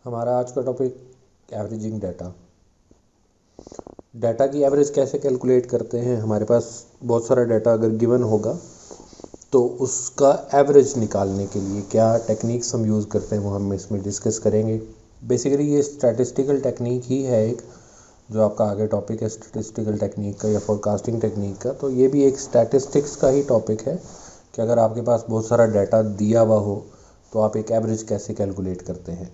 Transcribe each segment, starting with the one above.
हमारा आज का टॉपिक एवरेजिंग डाटा। डाटा की एवरेज कैसे कैलकुलेट करते हैं। हमारे पास बहुत सारा डाटा अगर गिवन होगा तो उसका एवरेज निकालने के लिए क्या टेक्निक्स हम यूज़ करते हैं वो हम इसमें डिस्कस करेंगे। बेसिकली ये स्टैटिस्टिकल टेक्निक ही है एक, जो आपका आगे टॉपिक है स्टैटिस्टिकल टेक्निक का या फोरकास्टिंग टेक्निक का। तो ये भी एक स्टैटिस्टिक्स का ही टॉपिक है कि अगर आपके पास बहुत सारा डाटा दिया हुआ हो तो आप एक एवरेज कैसे कैलकुलेट करते हैं।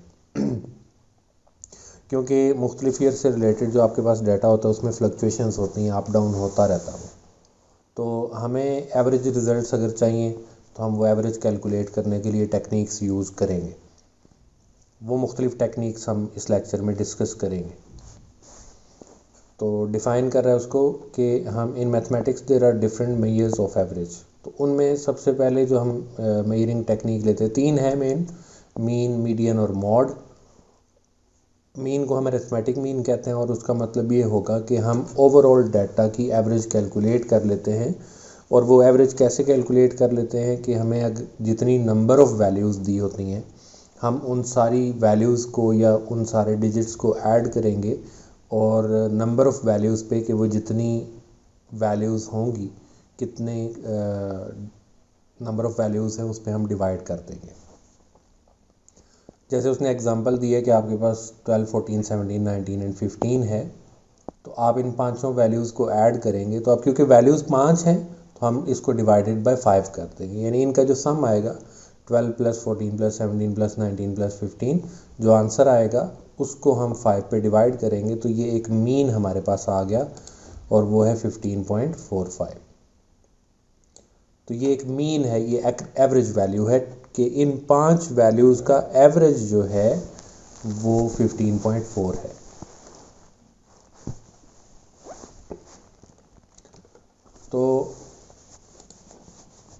क्योंकि मुख्तलिफ ईयर से रिलेटेड जो आपके पास डाटा होता है उसमें फ्लक्चुएशंस होती हैं, अप डाउन होता रहता है। तो हमें एवरेज रिजल्ट्स अगर चाहिए तो हम वो एवरेज कैलकुलेट करने के लिए टेक्निक्स यूज़ करेंगे। वो मुख्तलिफ टेक्निक्स हम इस लेक्चर में डिस्कस करेंगे। तो डिफ़ाइन कर रहा है उसको कि हम in mathematics there are different measures of average. तो उनमें सबसे पहले जो हम मेजरिंग टेक्निक लेते हैं, तीन है मेन: मीन, मीडियन और मॉड। मीन को हम अरिथमेटिक मीन कहते हैं और उसका मतलब ये होगा कि हम ओवरऑल डाटा की एवरेज कैलकुलेट कर लेते हैं। और वो एवरेज कैसे कैलकुलेट कर लेते हैं कि हमें अगर जितनी नंबर ऑफ़ वैल्यूज़ दी होती हैं हम उन सारी वैल्यूज़ को या उन सारे डिजिट्स को ऐड करेंगे और नंबर ऑफ़ वैल्यूज़ पे कि वो जितनी वैल्यूज़ होंगी, कितने नंबर ऑफ़ वैल्यूज़ हैं, उस पर हम डिवाइड कर देंगे। जैसे उसने एग्जांपल दिया कि आपके पास 12, 14, 17, 19 एंड 15 है, तो आप इन पांचों वैल्यूज़ को ऐड करेंगे। तो अब क्योंकि वैल्यूज़ 5 हैं तो हम इसको डिवाइडेड बाय 5 कर देंगे, यानी इनका जो सम आएगा 12 + 14 + 17 + 19 + 15, जो आंसर आएगा उसको हम 5 पे डिवाइड करेंगे। तो ये एक मीन हमारे पास आ गया और वो है 15.45। तो ये एक मीन है, ये एवरेज वैल्यू है कि इन 5 वैल्यूज़ का एवरेज जो है वो 15.4 है। तो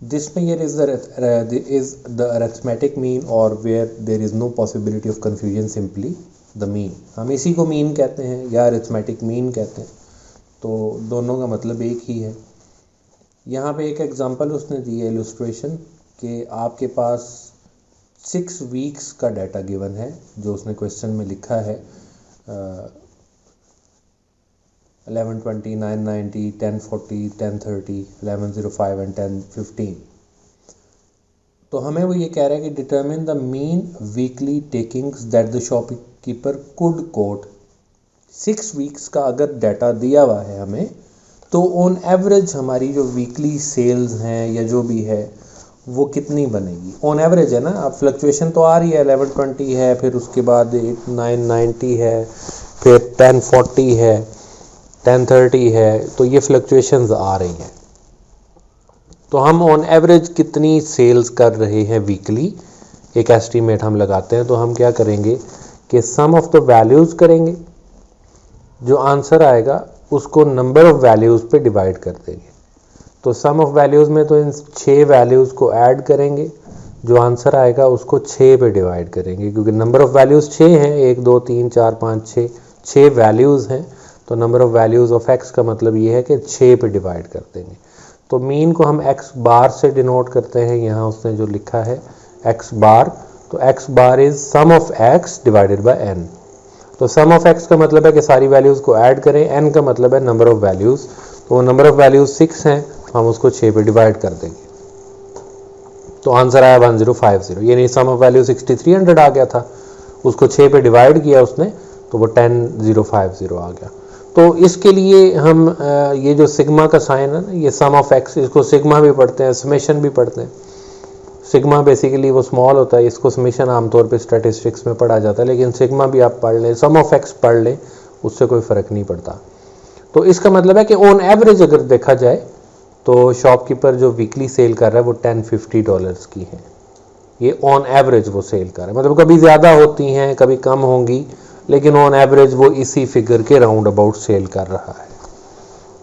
this measure is the arithmetic mean और where there is no possibility of confusion, simply the mean. हम इसी को मीन कहते हैं या अरिथमेटिक मीन कहते हैं, तो दोनों का मतलब एक ही है। यहाँ पे एक एग्जांपल उसने दी है, इलस्ट्रेशन, कि आपके पास 6 वीक्स का डाटा गिवन है, जो उसने क्वेश्चन में लिखा है 1120, 990, 1040, 1030, 1105 एंड 1015। तो हमें वो ये कह रहा है कि determine the mean weekly takings that the shopkeeper could quote. 6 weeks का अगर डाटा दिया हुआ है हमें, तो ऑन एवरेज हमारी जो वीकली सेल्स हैं या जो भी है वो कितनी बनेगी। ऑन एवरेज है ना, अब फ्लक्चुएशन तो आ रही है, 1120 है, फिर उसके बाद 990 है, फिर 1040 है, 1030 है, तो ये फ्लक्चुएशंस आ रही हैं। तो हम ऑन एवरेज कितनी सेल्स कर रहे हैं वीकली, एक एस्टीमेट हम लगाते हैं। तो हम क्या करेंगे कि सम ऑफ द वैल्यूज़ करेंगे, जो आंसर आएगा उसको नंबर ऑफ़ वैल्यूज़ पे डिवाइड कर देंगे। तो सम ऑफ़ वैल्यूज़ में तो इन 6 वैल्यूज़ को ऐड करेंगे, जो आंसर आएगा उसको 6 पे डिवाइड करेंगे, क्योंकि नंबर ऑफ़ वैल्यूज़ 6 हैं, 1 2 3 4 5 6 वैल्यूज़ हैं। तो number of values of x का मतलब ये है कि 6 पे डिवाइड कर देंगे। तो मीन को हम x बार से डिनोट करते हैं, यहाँ उसने जो लिखा है x बार। तो x bar is sum of x divided by n। तो सम ऑफ x का मतलब है कि सारी वैल्यूज़ को ऐड करें, n का मतलब है नंबर ऑफ़ वैल्यूज़। तो नंबर ऑफ़ वैल्यूज़ 6 हैं, तो हम उसको 6 पे डिवाइड कर देंगे। तो आंसर आया 1050, यानी सम ऑफ वैल्यू 6300 आ गया था, उसको 6 पे डिवाइड किया उसने, तो वो 10050 आ गया। तो इसके लिए हम ये जो सिग्मा का साइन है ना, ये सम ऑफ x, इसको सिग्मा भी पढ़ते हैं, समेशन भी पढ़ते हैं। सिग्मा बेसिकली वो स्मॉल होता है, इसको समेशन आमतौर पे स्टैटिस्टिक्स में पढ़ा जाता है, लेकिन सिग्मा भी आप पढ़ लें, सम ऑफ एक्स पढ़ लें, उससे कोई फ़र्क नहीं पड़ता। तो इसका मतलब है कि ऑन एवरेज अगर देखा जाए तो शॉपकीपर जो वीकली सेल कर रहा है वो $1050 की है। ये ऑन एवरेज वो सेल कर रहा है, मतलब कभी ज़्यादा होती हैं कभी कम होंगी, लेकिन ऑन एवरेज वो इसी फिगर के राउंड अबाउट सेल कर रहा है।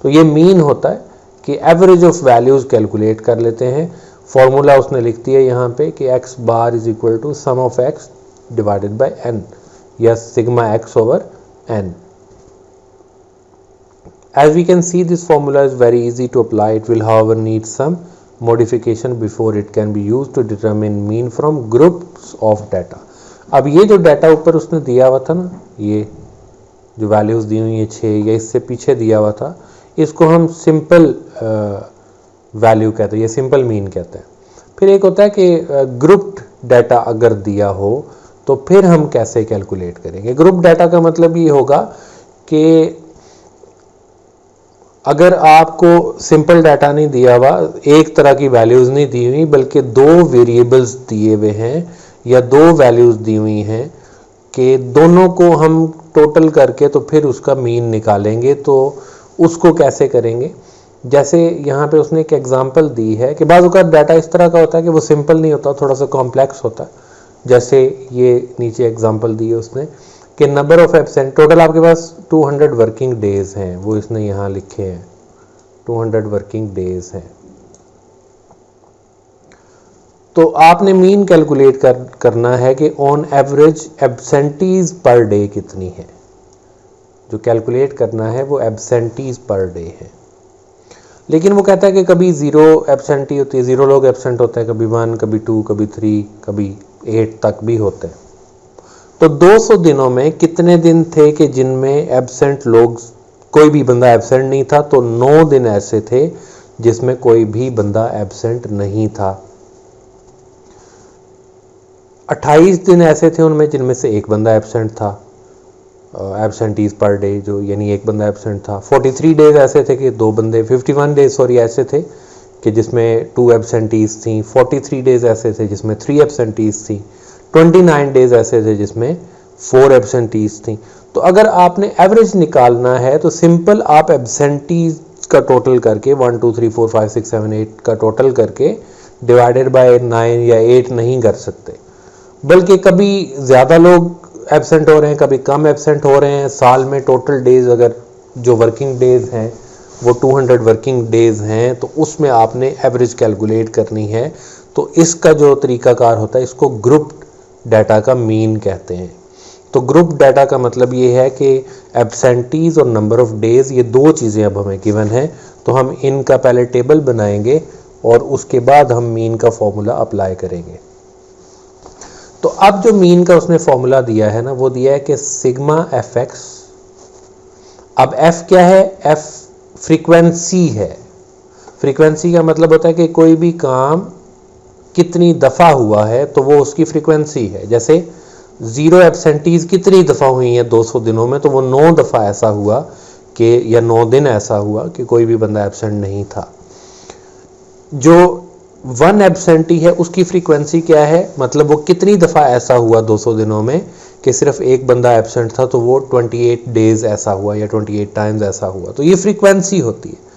तो ये मीन होता है कि एवरेज ऑफ वैल्यूज़ कैलकुलेट कर लेते हैं। फॉर्मूला उसने लिख दिया यहाँ पे कि x bar is equal to sum of x divided by n, या sigma x over n। As we can see, this formula is very easy to apply. It will however need some modification before it can be used to determine mean from groups of data. अब ये जो data ऊपर उसने दिया हुआ था ना, ये जो वैल्यूज़ दी हुई हैं 6 या इससे पीछे दिया हुआ था, इसको हम सिंपल वैल्यू कहते हैं, ये सिंपल मीन कहते हैं। फिर एक होता है कि ग्रुप्ड डाटा अगर दिया हो तो फिर हम कैसे कैलकुलेट करेंगे। ग्रुप डाटा का मतलब ये होगा कि अगर आपको सिंपल डाटा नहीं दिया हुआ, एक तरह की वैल्यूज़ नहीं दी हुई, बल्कि दो वेरिएबल्स दिए हुए हैं या दो वैल्यूज़ दी हुई हैं कि दोनों को हम टोटल करके तो फिर उसका मीन निकालेंगे, तो उसको कैसे करेंगे। जैसे यहाँ पे उसने एक एग्जांपल दी है कि बाज़ औक़ात डाटा इस तरह का होता है कि वो सिंपल नहीं होता, थोड़ा सा कॉम्प्लेक्स होता है। जैसे ये नीचे एग्जांपल दी है उसने कि नंबर ऑफ एब्सेंट, टोटल आपके पास 200 वर्किंग डेज़ हैं, वो इसने यहाँ लिखे हैं 200 वर्किंग डेज़ हैं। तो आपने मीन कैलकुलेट करना है कि on average absentees per day कितनी है। जो कैलकुलेट करना है वो एब्सेंटीज पर डे है। लेकिन वो कहता है कि कभी 0 एब्सेंटी होती है, 0 लोग एब्सेंट होते हैं, कभी 1, कभी 2, कभी 3, कभी 8 तक भी होते हैं। तो 200 दिनों में कितने दिन थे कि जिनमें एब्सेंट लोग, कोई भी बंदा एब्सेंट नहीं था। तो 9 दिन ऐसे थे जिसमें कोई भी बंदा एब्सेंट नहीं था। 28 दिन ऐसे थे उनमें जिनमें से एक बंदा एब्सेंट था, एब्सेंटीज पर डे जो, यानी एक बंदा एब्सेंट था। 43 डेज ऐसे थे कि 2 बंदे, 51 डेज सॉरी ऐसे थे कि जिसमें 2 एब्सेंटीज थी। 43 डेज ऐसे थे जिसमें 3 एब्सेंटीज थी। 29 डेज ऐसे थे जिसमें 4 एब्सेंटीज थी। तो अगर आपने एवरेज निकालना है तो सिंपल आप एब्सेंटीज का टोटल करके 1 2 3 4 5 6 7 8 का टोटल करके डिवाइडेड बाय 9 या 8 नहीं कर सकते, बल्कि कभी ज़्यादा लोग एब्सेंट हो रहे हैं, कभी कम एब्सेंट हो रहे हैं। साल में टोटल डेज अगर जो वर्किंग डेज हैं वो 200 वर्किंग डेज हैं, तो उसमें आपने एवरेज कैलकुलेट करनी है। तो इसका जो तरीकाकार होता है इसको ग्रुप डाटा का मीन कहते हैं। तो ग्रुप डाटा का मतलब ये है कि एब्सेंटीज और नंबर ऑफ डेज, ये दो चीज़ें अब हमें गिवन है, तो हम इनका पहले टेबल बनाएंगे और उसके बाद हम मीन का फॉर्मूला अप्लाई करेंगे। तो अब जो मीन का उसने फॉर्मूला दिया है ना, वो दिया है कि सिग्मा एफ एक्स। अब एफ क्या है? एफ फ्रीक्वेंसी है। फ्रीक्वेंसी का मतलब होता है कि कोई भी काम कितनी दफ़ा हुआ है तो वो उसकी फ्रीक्वेंसी है। जैसे 0 एब्सेंटीज कितनी दफ़ा हुई हैं 200 दिनों में, तो वो 9 दफ़ा ऐसा हुआ कि, या 9 दिन ऐसा हुआ कि कोई भी बंदा एब्सेंट नहीं था। जो 1 एब्सेंटी है उसकी फ्रीक्वेंसी क्या है? मतलब वो कितनी दफ़ा ऐसा हुआ 200 दिनों में कि सिर्फ एक बंदा एब्सेंट था, तो वो 28 डेज ऐसा हुआ या 28 टाइम्स ऐसा हुआ। तो ये फ्रीक्वेंसी होती है।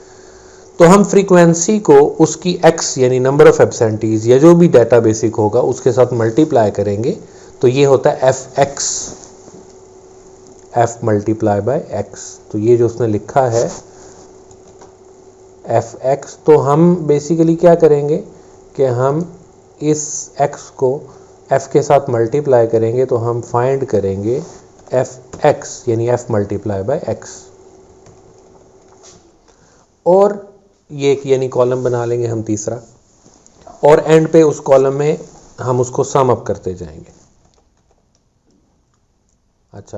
तो हम फ्रीक्वेंसी को उसकी x यानी नंबर ऑफ एब्सेंटीज या जो भी डाटा बेसिक होगा उसके साथ मल्टीप्लाई करेंगे, तो ये होता है F x, F multiply by x. तो ये जो उसने लिखा है एफ एक्स, तो हम बेसिकली क्या करेंगे कि हम इस x को f के साथ मल्टीप्लाई करेंगे, तो हम फाइंड करेंगे एफ एक्स यानी f मल्टीप्लाई बाय एक्स, और ये एक यानी कॉलम बना लेंगे हम तीसरा, और एंड पे उस कॉलम में हम उसको सम अप करते जाएंगे। अच्छा,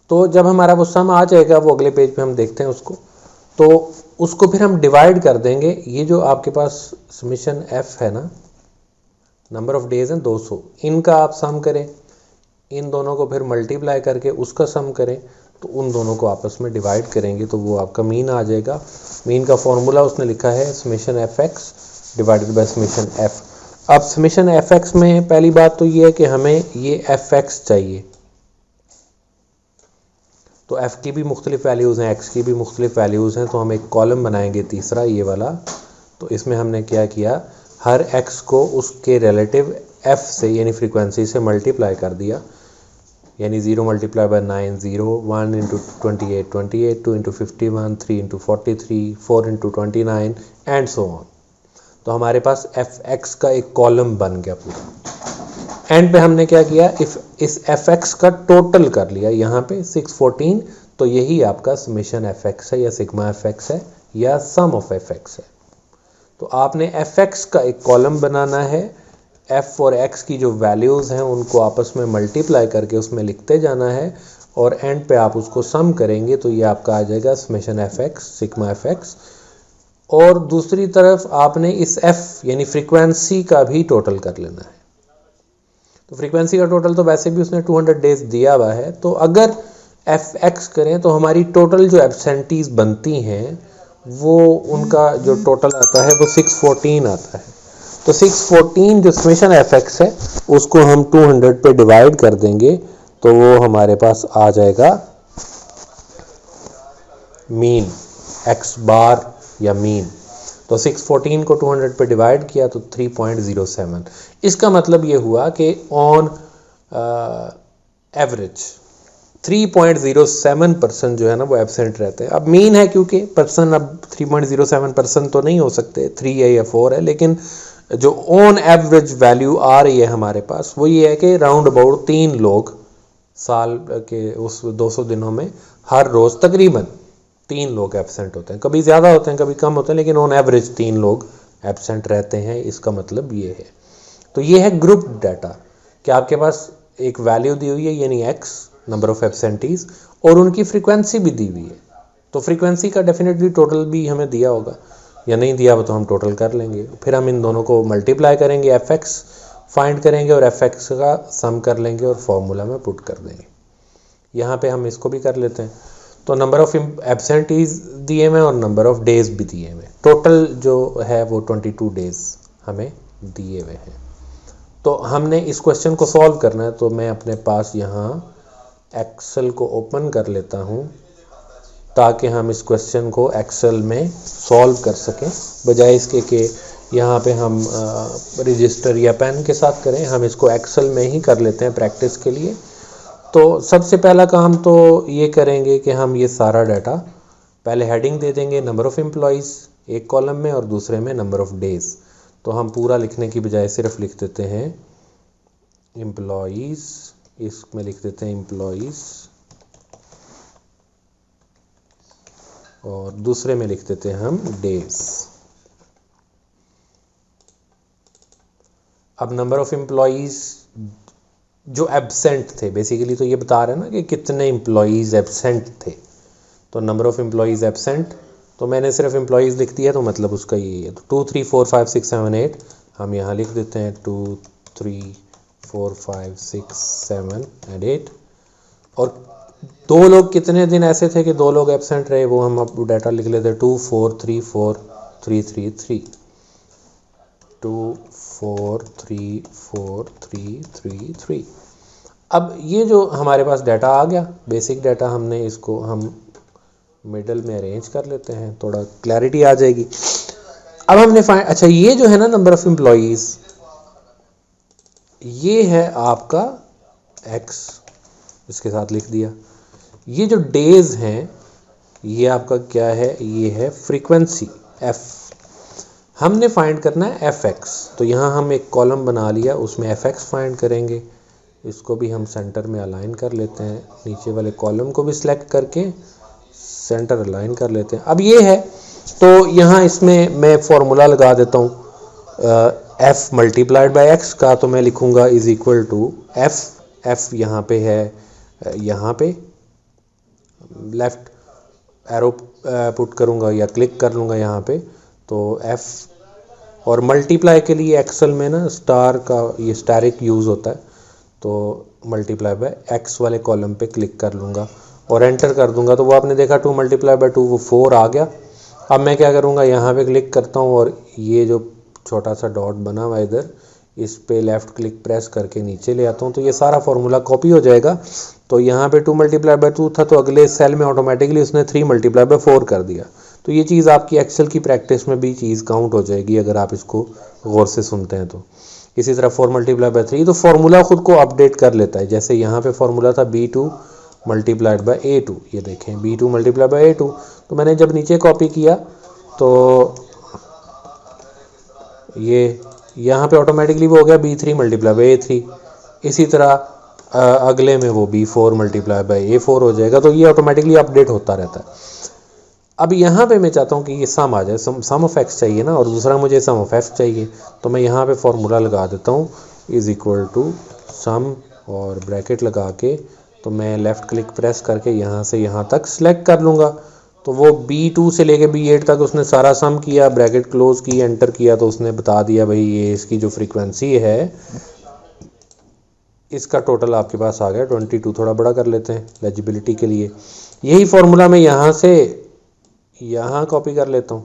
तो जब हमारा वो सम आ जाएगा, वो अगले पेज पे हम देखते हैं उसको, तो उसको फिर हम डिवाइड कर देंगे। ये जो आपके पास समेशन f है ना, नंबर ऑफ डेज हैं 200, इनका आप सम करें, इन दोनों को फिर मल्टीप्लाई करके उसका सम करें, तो उन दोनों को आपस में डिवाइड करेंगे तो वो आपका मीन आ जाएगा। मीन का फॉर्मूला उसने लिखा है summation F x divided by summation F. अब समेशन एफ एक्स में पहली बात तो ये है कि हमें ये एफ एक्स चाहिए, तो f की भी मुख्तलिफ वैल्यूज़ हैं, x की भी मुख्तलिफ वैल्यूज़ हैं, तो हम एक कॉलम बनाएंगे तीसरा ये वाला। तो इसमें हमने क्या किया, हर x को उसके रिलेटिव f से यानी फ्रीक्वेंसी से मल्टीप्लाई कर दिया, यानी 0 multiply by 9 0, 1 into 28 28, 2 into 51, 3 into 43, 4 into 29 and so on. तो हमारे पास एफ एक्स का एक कॉलम बन गया पूरा। एंड पे हमने क्या किया, इस एफ एक्स का टोटल कर लिया यहाँ पे 614, तो यही आपका समेशन एफ एक्स है या सिग्मा एफ एक्स है या सम ऑफ एफ एक्स है। तो आपने एफ एक्स का एक कॉलम बनाना है एफ और एक्स की जो वैल्यूज़ हैं उनको आपस में मल्टीप्लाई करके उसमें लिखते जाना है और एंड पे आप उसको सम करेंगे तो ये आपका आ जाएगा summation F x sigma F x. और दूसरी तरफ आपने इस एफ यानी फ्रीक्वेंसी का भी टोटल कर लेना है। तो फ्रीक्वेंसी का टोटल तो वैसे भी उसने 200 डेज दिया हुआ है, तो अगर एफ एक्स करें तो हमारी टोटल जो एब्सेंटीज बनती हैं वो उनका जो टोटल आता है वो 614 आता है। तो 614 जो समेशन एफ एक्स है उसको हम 200 पे डिवाइड कर देंगे तो वो हमारे पास आ जाएगा मीन एक्स बार या मीन। तो 614 को 200 पे डिवाइड किया तो 3.07। इसका मतलब ये हुआ कि ऑन एवरेज 3.07% जो है ना वो एब्सेंट रहते हैं। अब मीन है क्योंकि पर्सन अब 3.07% तो नहीं हो सकते, 3 है या 4 है, लेकिन जो ऑन एवरेज वैल्यू आ रही है हमारे पास वो ये है कि राउंड अबाउट 3 लोग साल के उस 200 दिनों में हर रोज़ तकरीबन 3 लोग एब्सेंट होते हैं। कभी ज़्यादा होते हैं कभी कम होते हैं, लेकिन ऑन एवरेज 3 लोग एब्सेंट रहते हैं। इसका मतलब ये है। तो ये है ग्रुप डाटा कि आपके पास एक वैल्यू दी हुई है यानी एक्स नंबर ऑफ एब्सेंटीज और उनकी फ्रीक्वेंसी भी दी हुई है। तो फ्रीक्वेंसी का डेफिनेटली टोटल भी हमें दिया होगा, या नहीं दिया हो तो हम टोटल कर लेंगे। फिर हम इन दोनों को मल्टीप्लाई करेंगे, एफ एक्स फाइंड करेंगे और एफ एक्स का सम कर लेंगे और फॉर्मूला में पुट कर देंगे। यहाँ पे हम इसको भी कर लेते हैं। तो नंबर ऑफ एब्सेंटीज दिए हुए और नंबर ऑफ डेज भी दिए हुए, टोटल जो है वो 22 डेज हमें दिए हुए हैं। तो हमने इस क्वेश्चन को सॉल्व करना है, तो मैं अपने पास यहाँ एक्सेल को ओपन कर लेता हूँ ताकि हम इस क्वेश्चन को एक्सेल में सॉल्व कर सकें, बजाय इसके कि यहाँ पे हम रजिस्टर या पेन के साथ करें। हम इसको एक्सेल में ही कर लेते हैं प्रैक्टिस के लिए। तो सबसे पहला काम तो ये करेंगे कि हम ये सारा डाटा पहले हेडिंग दे देंगे नंबर ऑफ़ एम्प्लॉइज़ एक कॉलम में और दूसरे में नंबर ऑफ़ डेज़। तो हम पूरा लिखने की बजाय सिर्फ लिख देते हैं एम्प्लॉइज़, इसमें लिख देते हैं एम्प्लॉइज़ और दूसरे में लिख देते हैं हम डेज़। अब नंबर ऑफ़ एम्प्लॉइज़ जो एब्सेंट थे, बेसिकली तो ये बता रहे हैं ना कि कितने एम्प्लॉइज़ एब्सेंट थे। तो नंबर ऑफ़ एम्प्लॉइज़ एब्सेंट, तो मैंने सिर्फ एम्प्लॉइज़ लिख दिया तो मतलब उसका ये है। तो 2 3 4 5 6 7 8 हम यहाँ लिख देते हैं 2 3 4 5 6 7 and 8। और 2 लोग कितने दिन ऐसे थे कि 2 लोग एब्सेंट रहे, वो हम अब डाटा लिख लेते हैं 2 4 3 4 3 3 3 2 4 3 4 3 3 3। अब ये जो हमारे पास डाटा आ गया, बेसिक डाटा, हमने इसको हम मिडल में अरेंज कर लेते हैं, थोड़ा क्लैरिटी आ जाएगी। अब हमने अच्छा ये जो है ना नंबर ऑफ एम्प्लॉइज़, ये है आपका एक्स, इसके साथ लिख दिया। ये जो डेज हैं ये आपका क्या है, ये है फ्रीक्वेंसी एफ। हमने फाइंड करना है एफ एक्स, तो यहाँ हम एक कॉलम बना लिया, उसमें एफ एक्स फाइंड करेंगे। इसको भी हम सेंटर में अलाइन कर लेते हैं, नीचे वाले कॉलम को भी सिलेक्ट करके सेंटर अलाइन कर लेते हैं। अब ये है, तो यहाँ इसमें मैं फॉर्मूला लगा देता हूँ एफ मल्टीप्लाइड बाय एक्स का, तो मैं लिखूँगा इज इक्वल टू एफ यहाँ पे है, यहाँ पे लेफ़्ट एरो पुट करूँगा या क्लिक कर लूँगा यहाँ पे, तो एफ और मल्टीप्लाई के लिए एक्सेल में ना स्टार का ये स्टैरिक यूज़ होता है, तो मल्टीप्लाई बाय एक्स वाले कॉलम पे क्लिक कर लूँगा और एंटर कर दूंगा। तो वो आपने देखा 2 मल्टीप्लाई बाय 2 वो 4 आ गया। अब मैं क्या करूँगा, यहाँ पे क्लिक करता हूँ और ये जो छोटा सा डॉट बना हुआ इधर, इस पे लेफ़्ट क्लिक प्रेस करके नीचे ले आता हूँ, तो ये सारा फार्मूला कॉपी हो जाएगा। तो यहाँ पे 2 मल्टीप्लाई बाय 2 था, तो अगले सेल में ऑटोमेटिकली उसने 3 मल्टीप्लाई बाय 4 कर दिया। तो ये चीज़ आपकी एक्सेल की प्रैक्टिस में भी चीज़ काउंट हो जाएगी अगर आप इसको गौर से सुनते हैं तो। इसी तरह 4 मल्टीप्लाई बाय 3, तो फार्मूला खुद को अपडेट कर लेता है। जैसे यहाँ पे फार्मूला था B2 मल्टीप्लाइड बाय A2, ये देखें B2 मल्टीप्लाई बाय A2, तो मैंने जब नीचे कॉपी किया तो ये यहाँ पे ऑटोमेटिकली वो हो गया B3 मल्टीप्लाई बाय A3। इसी तरह अगले में वो B4 मल्टीप्लाई बाय A4 हो जाएगा। तो ये ऑटोमेटिकली अपडेट होता रहता है। अब यहाँ पे मैं चाहता हूँ कि ये सम आ जाए, सम ऑफ एक्स चाहिए ना, और दूसरा मुझे सम ऑफ एफ चाहिए। तो मैं यहाँ पे फॉर्मूला लगा देता हूँ, इज़ इक्वल टू सम और ब्रैकेट लगा के, तो मैं लेफ़्ट क्लिक प्रेस करके यहाँ से यहाँ तक सिलेक्ट कर लूँगा। तो वो B2 से लेके B8 तक उसने सारा सम किया, ब्रैकेट क्लोज की, एंटर किया, तो उसने बता दिया भाई ये इसकी जो फ्रीक्वेंसी है इसका टोटल आपके पास आ गया 22। थोड़ा बड़ा कर लेते हैं लेजिबिलिटी के लिए। यही फार्मूला मैं यहाँ से यहाँ कॉपी कर लेता हूँ,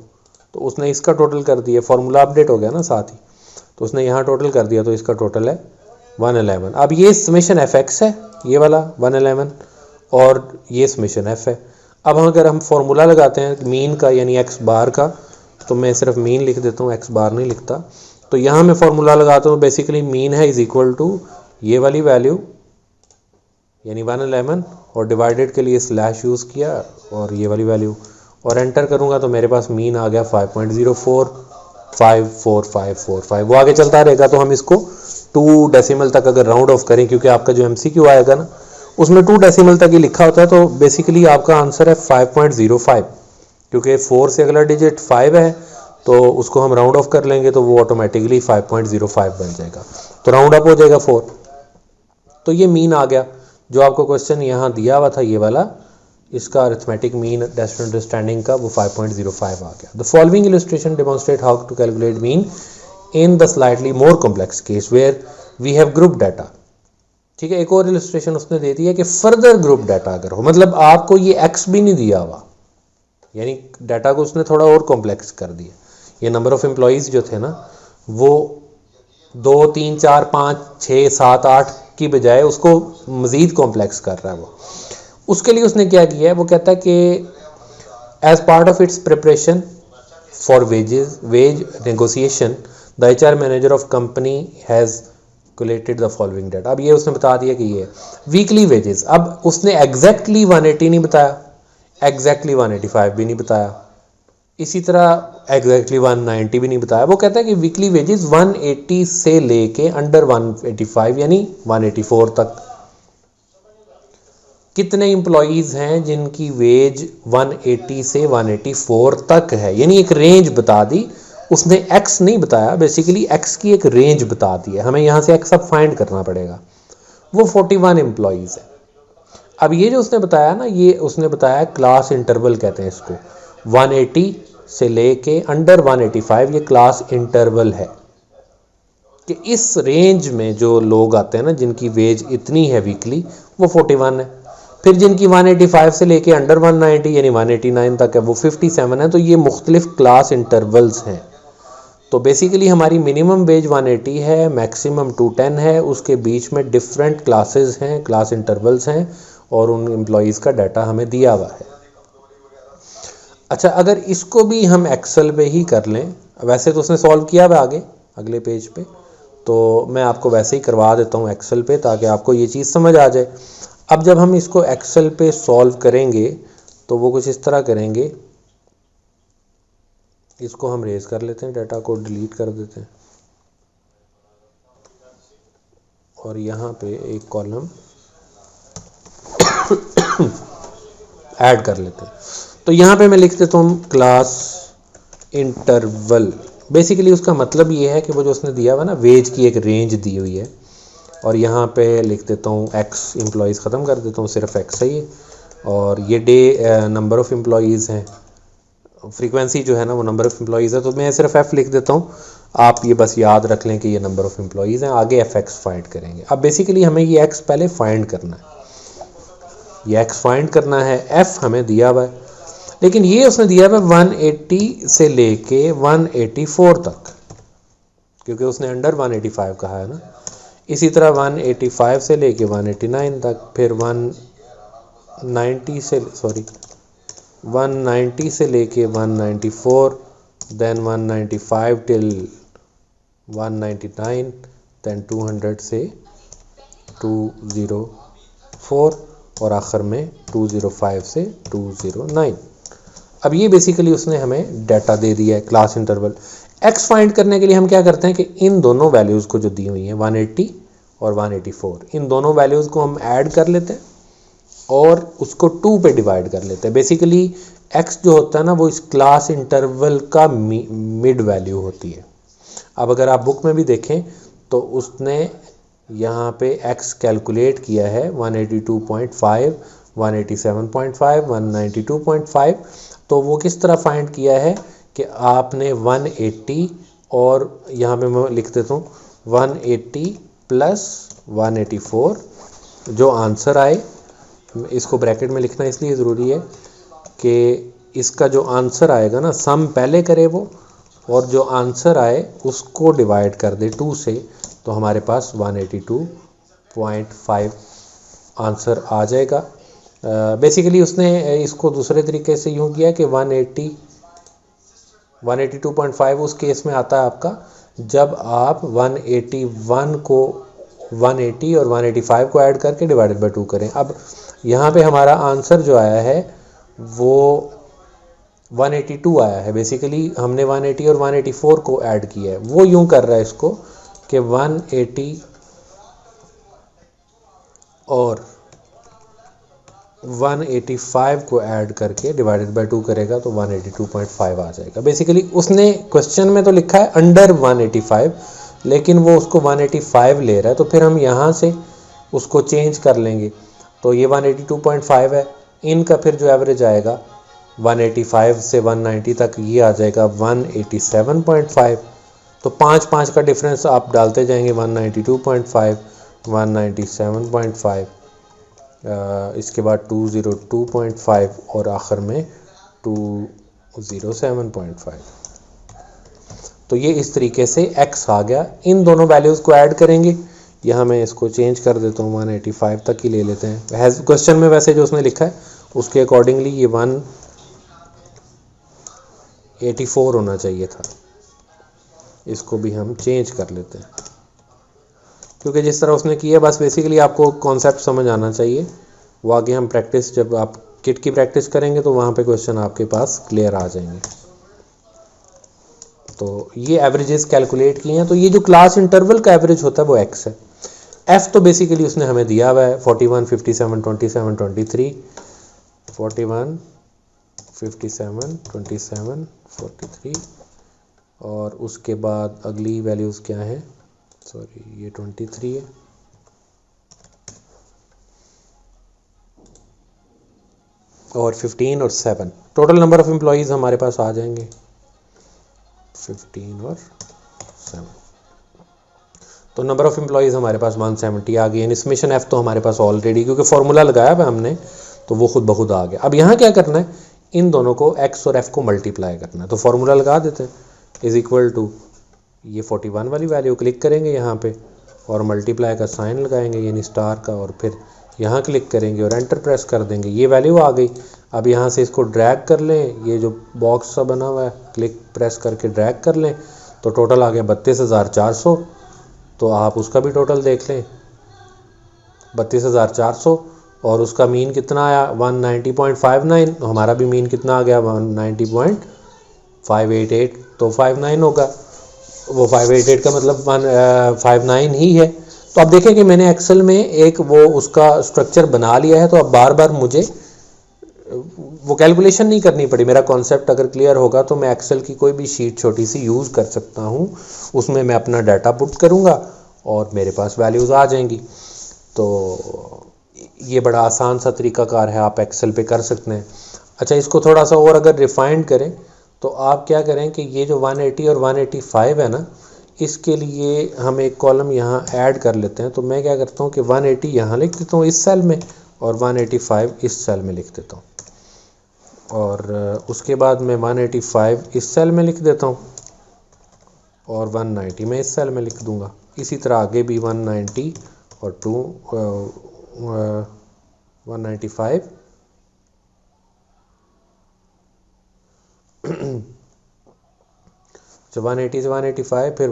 तो उसने इसका टोटल कर दिया, फार्मूला अपडेट हो गया ना साथ ही, तो उसने यहाँ टोटल कर दिया, तो इसका टोटल है 111। अब ये समेशन एफ एक्स है, ये वाला 111, और ये समेशन एफ है। अब अगर हम फार्मूला लगाते हैं मीन का यानी एक्स बार का, तो मैं सिर्फ मीन लिख देता हूँ, एक्स बार नहीं लिखता। तो यहाँ मैं फार्मूला लगाता हूँ, बेसिकली मीन है इज इक्वल टू ये वाली वैल्यू यानी 111, और डिवाइडेड के लिए स्लैश यूज़ किया और ये वाली वैल्यू, और एंटर करूँगा तो मेरे पास मीन आ गया 5.04544545। वो आगे चलता रहेगा। तो हम इसको 2 डेसिमल तक अगर राउंड ऑफ करें, क्योंकि आपका जो MCQ आएगा ना उसमें 2 डेसिमल तक ही लिखा होता है, तो बेसिकली आपका आंसर है 5.05, क्योंकि 4 से अगला डिजिट 5 है, तो उसको हम राउंड ऑफ कर लेंगे तो वो ऑटोमेटिकली 5.05 बन जाएगा, तो राउंड अप हो जाएगा 4। तो ये मीन आ गया जो आपको क्वेश्चन यहाँ दिया हुआ था, ये वाला, इसका अरिथमेटिक मीन डेसिमल अंडरस्टैंडिंग का वो 5.05 आ गया। The following illustration demonstrate how to calculate mean in the slightly more complex case where we have group data. ठीक है, एक और इलस्ट्रेशन उसने दे दी है कि फर्दर ग्रुप डाटा अगर हो, मतलब आपको ये एक्स भी नहीं दिया हुआ, यानी डाटा को उसने थोड़ा और कॉम्प्लेक्स कर दिया। ये नंबर ऑफ एम्प्लॉयज़ जो थे ना वो 2, 3, 4, 5, 6, 7, 8 की बजाय उसको मज़ीद कॉम्प्लेक्स कर रहा है वो। उसके लिए उसने क्या किया है, वो कहता है कि as part of its preparation for wage negotiation the HR manager of company has collated the following data. अब ये उसने बता दिया कि ये वीकली वेजेस। अब उसने एग्जैक्टली 180 नहीं बताया, एग्जैक्टली 185 भी नहीं बताया, इसी तरह एग्जैक्टली 190 भी नहीं बताया। वो कहता है कि वीकली वेजेस 180 से लेके अंडर 185 यानी 184 तक। कितने एम्प्लॉयज़ हैं जिनकी वेज 180 से 184 तक है, यानी एक रेंज बता दी उसने। एक्स नहीं बताया, बेसिकली एक्स की एक रेंज बता दी है, हमें यहाँ से एक्स अब फाइंड करना पड़ेगा। वो 41 एम्प्लॉयज़ है। अब ये जो उसने बताया ना, ये उसने बताया क्लास इंटरवल कहते हैं इसको, 180 से लेके अंडर 185 ये क्लास इंटरवल है, कि इस रेंज में जो लोग आते हैं ना जिनकी वेज इतनी है वीकली, वो 41 है। फिर जिनकी 185 से लेके अंडर 190 यानी 189 तक है वो 57 है। तो ये मुख्तलिफ क्लास इंटरवल्स हैं। तो बेसिकली हमारी मिनिमम वेज 180 है, मैक्सिमम 210 है, उसके बीच में डिफरेंट क्लासेस हैं, क्लास इंटरवल्स हैं, और उन एम्प्लॉयज़ का डाटा हमें दिया हुआ है। अच्छा, अगर इसको भी हम एक्सेल पे ही कर लें, वैसे तो उसने सॉल्व किया हुआ आगे अगले पेज पे, तो मैं आपको वैसे ही करवा देता हूँ एक्सेल पे ताकि आपको ये चीज़ समझ आ जाए। अब जब हम इसको एक्सेल पे सॉल्व करेंगे तो वो कुछ इस तरह करेंगे, इसको हम रेज कर लेते हैं, डाटा को डिलीट कर देते हैं, और यहाँ पे एक कॉलम ऐड कर लेते हैं। तो यहाँ पे मैं लिख देता हूँ क्लास इंटरवल। बेसिकली उसका मतलब ये है कि वो जो उसने दिया हुआ ना वेज की एक रेंज दी हुई है, और यहाँ पे लिख देता हूँ एक्स एम्प्लॉयज़ ख़त्म कर देता हूँ, सिर्फ एक्स है ये, और ये डे नंबर ऑफ़ एम्प्लॉयज़ हैं, फ्रीक्वेंसी जो है ना वो नंबर ऑफ़ एम्प्लॉयज़ है, तो मैं सिर्फ एफ़ लिख देता हूँ। आप ये बस याद रख लें कि ये नंबर ऑफ़ एम्प्लॉयज़ हैं, आगे एफ एक्स फाइंड करेंगे। अब बेसिकली हमें ये एक्स पहले फाइंड करना है, ये एक्स फाइंड करना है, एफ़ हमें दिया हुआ है, लेकिन ये उसने दिया हुआ 180 से लेके 184 तक, क्योंकि उसने अंडर 185 कहा है ना। इसी तरह 185 से लेके 189 तक, फिर 190 से लेके 194, देन 195 टिल 199, देन 200 से 204, और आखिर में 205 से 209। अब ये बेसिकली उसने हमें डाटा दे दिया है क्लास इंटरवल। एक्स फाइंड करने के लिए हम क्या करते हैं कि इन दोनों वैल्यूज़ को जो दी हुई हैं 180 और 184, इन दोनों वैल्यूज़ को हम ऐड कर लेते हैं, और उसको 2 पे डिवाइड कर लेते हैं। बेसिकली x जो होता है ना वो इस क्लास इंटरवल का मिड वैल्यू होती है। अब अगर आप बुक में भी देखें तो उसने यहाँ पे x कैलकुलेट किया है 182.5, 187.5, 192.5। तो वो किस तरह फाइंड किया है कि आपने 180 और यहाँ पे मैं लिख देता हूँ 180 प्लस 184, जो आंसर आए, इसको ब्रैकेट में लिखना इसलिए ज़रूरी है कि इसका जो आंसर आएगा ना सम पहले करे वो, और जो आंसर आए उसको डिवाइड कर दे 2 से, तो हमारे पास 182.5 आंसर आ जाएगा। बेसिकली उसने इसको दूसरे तरीके से यूँ किया कि 182.5 उस केस में आता है आपका जब आप 181 को 180 और 185 को ऐड करके डिवाइडेड बाय 2 करें। अब यहाँ पे हमारा आंसर जो आया है वो 182 आया है। बेसिकली हमने 180 और 184 को ऐड किया है। वो यूं कर रहा है इसको कि 180 और 185 को ऐड करके डिवाइडेड बाय 2 करेगा तो 182.5 आ जाएगा। बेसिकली उसने क्वेश्चन में तो लिखा है अंडर 185, लेकिन वो उसको 185 ले रहा है, तो फिर हम यहाँ से उसको चेंज कर लेंगे। तो ये 182.5 है, इनका फिर जो एवरेज आएगा 185 से 190 तक ये आ जाएगा 187.5। तो 5 का डिफरेंस आप डालते जाएंगे, 192.5, 197.5, इसके बाद 202.5 और आखिर में 207.5। तो ये इस तरीके से x आ गया। इन दोनों वैल्यूज़ को ऐड करेंगे। यहाँ मैं इसको चेंज कर देता हूँ, 185 तक ही ले लेते हैं। क्वेश्चन में वैसे जो उसने लिखा है उसके अकॉर्डिंगली ये 184 होना चाहिए था। इसको भी हम चेंज कर लेते हैं क्योंकि जिस तरह उसने किया, बस बेसिकली आपको कॉन्सेप्ट समझ आना चाहिए। वो आगे हम प्रैक्टिस, जब आप किट की प्रैक्टिस करेंगे तो वहाँ पे क्वेश्चन आपके पास क्लियर आ जाएंगे। तो ये एवरेजेस कैलकुलेट किए हैं। तो ये जो क्लास इंटरवल का एवरेज होता है वो x है। f तो बेसिकली उसने हमें दिया हुआ है 41, 57, 27, 23, 41, 57, 27, 43, और उसके बाद अगली वैल्यूज़ क्या है, सॉरी ये 23 है, और 15 और 7। टोटल नंबर ऑफ एम्प्लॉयज़ हमारे पास आ जाएंगे 15 और 7। तो नंबर ऑफ एम्प्लॉयज़ हमारे पास 170 आ गई। यानी समेशन एफ तो हमारे पास ऑलरेडी, क्योंकि फार्मूला लगाया हुआ हमने, तो वो खुद ब खुद आ गया। अब यहाँ क्या करना है, इन दोनों को x और f को मल्टीप्लाई करना है। तो फार्मूला लगा देते हैं, इज इक्वल टू ये 41 वाली वैल्यू क्लिक करेंगे यहाँ पे और मल्टीप्लाई का साइन लगाएंगे यानी स्टार का, और फिर यहाँ क्लिक करेंगे और एंटर प्रेस कर देंगे, ये वैल्यू आ गई। अब यहाँ से इसको ड्रैग कर लें, ये जो बॉक्स सा बना हुआ है क्लिक प्रेस करके ड्रैग कर लें, तो टोटल आ गया 32,400। तो आप उसका भी टोटल देख लें, 32,400, और उसका मीन कितना आया 190.59। हमारा भी मीन कितना आ गया 190.588, तो 59 होगा। वो 588 का मतलब 159 ही है। तो अब देखें कि मैंने एक्सेल में एक वो उसका स्ट्रक्चर बना लिया है, तो अब बार बार मुझे वो कैलकुलेशन नहीं करनी पड़ी। मेरा कॉन्सेप्ट अगर क्लियर होगा तो मैं एक्सेल की कोई भी शीट छोटी सी यूज़ कर सकता हूँ, उसमें मैं अपना डाटा पुट करूँगा और मेरे पास वैल्यूज़ आ जाएंगी। तो ये बड़ा आसान सा तरीकाकार है, आप एक्सेल पे कर सकते हैं। अच्छा, इसको थोड़ा सा और अगर रिफाइंड करें तो आप क्या करें कि ये जो 180 और 185 है ना, इसके लिए हम एक कॉलम यहाँ ऐड कर लेते हैं। तो मैं क्या करता हूँ कि 180 यहाँ लिख देता हूँ इस सेल में, और 185 इस सेल में लिख देता हूँ, और उसके बाद मैं 185 इस सेल में लिख देता हूँ और 190 मैं इस सेल में लिख दूँगा। इसी तरह आगे भी 190 और 195 तो 180 से 185, फिर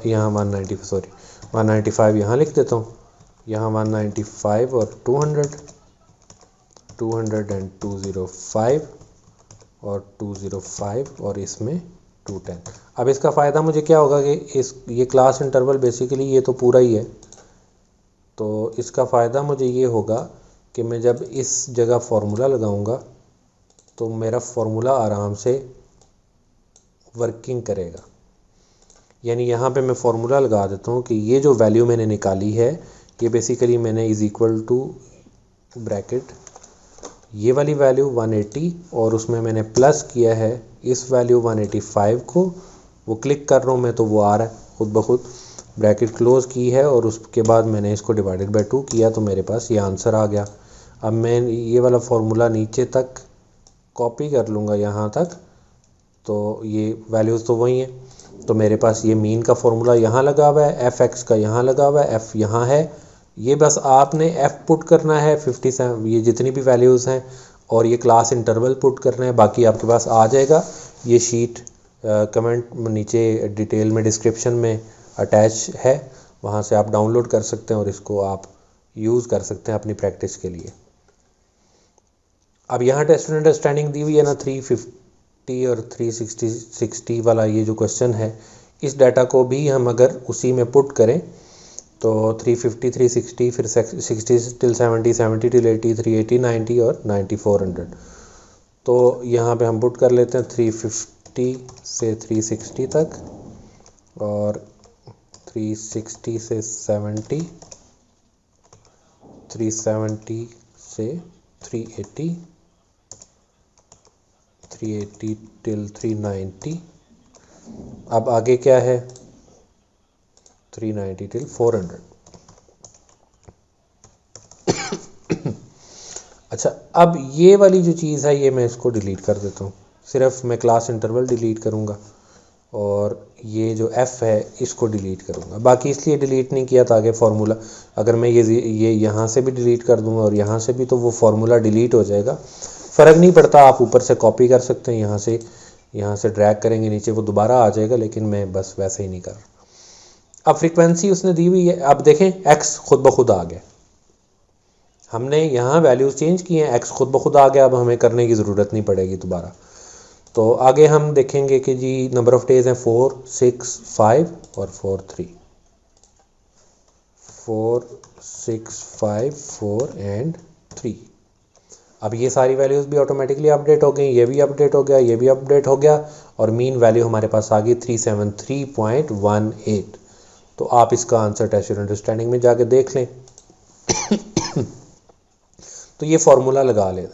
यहाँ 195 यहाँ लिख देता हूँ, यहाँ 195 और 200 एंड 205 और 205 और इसमें 210। अब इसका फ़ायदा मुझे क्या होगा कि ये क्लास इंटरवल बेसिकली ये तो पूरा ही है, तो इसका फ़ायदा मुझे ये होगा कि मैं जब इस जगह फार्मूला लगाऊंगा तो मेरा फार्मूला आराम से वर्किंग करेगा। यानी यहाँ पे मैं फार्मूला लगा देता हूँ कि ये जो वैल्यू मैंने निकाली है ये बेसिकली मैंने इज़ इक्वल टू ब्रैकेट ये वाली वैल्यू 180 और उसमें मैंने प्लस किया है इस वैल्यू 185 को, वो क्लिक कर रहा हूँ मैं तो वो आ रहा है खुद ब खुद, ब्रैकेट क्लोज की है और उसके बाद मैंने इसको डिवाइडेड बाय 2 किया तो मेरे पास ये आंसर आ गया। अब मैं ये वाला फार्मूला नीचे तक कॉपी कर लूँगा यहाँ तक, तो ये वैल्यूज़ तो वही हैं। तो मेरे पास ये मीन का फार्मूला यहाँ लगा हुआ है, एफ एक्स का यहाँ लगा हुआ है, एफ यहाँ है, ये बस आपने एफ पुट करना है 57 ये जितनी भी वैल्यूज़ हैं और ये क्लास इंटरवल पुट करना है, बाकी आपके पास आ जाएगा। ये शीट कमेंट नीचे डिटेल में डिस्क्रिप्शन में अटैच है, वहाँ से आप डाउनलोड कर सकते हैं और इसको आप यूज़ कर सकते हैं अपनी प्रैक्टिस के लिए। अब यहाँ टेस्ट एंड अंडरस्टैंडिंग दी हुई है ना 350 और 360 वाला ये जो क्वेश्चन है, इस डाटा को भी हम अगर उसी में पुट करें तो 350 360 फिर 60 टिल 70 70 टिल 80 380 90 और 90 400। तो यहाँ पे हम पुट कर लेते हैं 350 से 360 तक और 360 से 70, 370 से 380, 380 टिल 390। अब आगे क्या है 390 टिल 400। अच्छा, अब ये वाली जो चीज़ है ये मैं इसको डिलीट कर देता हूँ, सिर्फ मैं क्लास इंटरवल डिलीट करूँगा और ये जो f है इसको डिलीट करूँगा। बाकी इसलिए डिलीट नहीं किया ताकि फार्मूला अगर मैं ये यहाँ से भी डिलीट कर दूँगा और यहाँ से भी तो वो फार्मूला डिलीट हो जाएगा, फ़र्क नहीं पड़ता। आप ऊपर से कॉपी कर सकते हैं, यहाँ से ड्रैग करेंगे नीचे वो दोबारा आ जाएगा, लेकिन मैं बस वैसे ही नहीं कर रहा। अब फ्रीक्वेंसी उसने दी हुई है, अब देखें x खुद ब खुद आ गया, हमने यहाँ वैल्यूज़ चेंज किए हैं, x खुद ब खुद आ गया, अब हमें करने की ज़रूरत नहीं पड़ेगी दोबारा। तो आगे हम देखेंगे कि जी नंबर ऑफ़ डेज़ हैं 4 6 5 और 4 3, 4 6 5 4 एंड 3। अब ये सारी वैल्यूज़ भी ऑटोमेटिकली अपडेट हो गई, ये भी अपडेट हो गया, ये भी अपडेट हो गया और मीन वैल्यू हमारे पास आ गई 373.18। तो आप इसका आंसर टेस्ट एंड अंडरस्टैंडिंग में जाके देख लें। तो ये फार्मूला लगा लें।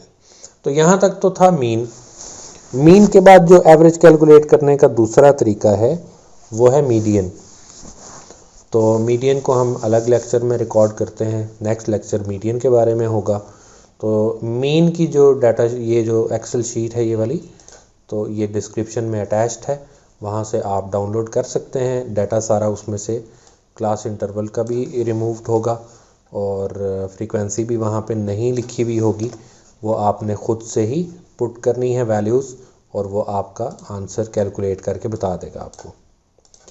तो यहाँ तक तो था मीन के बाद जो एवरेज कैलकुलेट करने का दूसरा तरीका है वो है मीडियन। तो मीडियन को हम अलग लेक्चर में रिकॉर्ड करते हैं, नेक्स्ट लेक्चर मीडियन के बारे में होगा। तो मीन की जो डाटा ये जो एक्सेल शीट है ये वाली, तो ये डिस्क्रिप्शन में अटैच्ड है, वहाँ से आप डाउनलोड कर सकते हैं। डाटा सारा उसमें से क्लास इंटरवल का भी रिमूव्ड होगा और फ्रीक्वेंसी भी वहाँ पे नहीं लिखी हुई होगी, वो आपने ख़ुद से ही पुट करनी है वैल्यूज़ और वो आपका आंसर कैलकुलेट करके बता देगा आपको।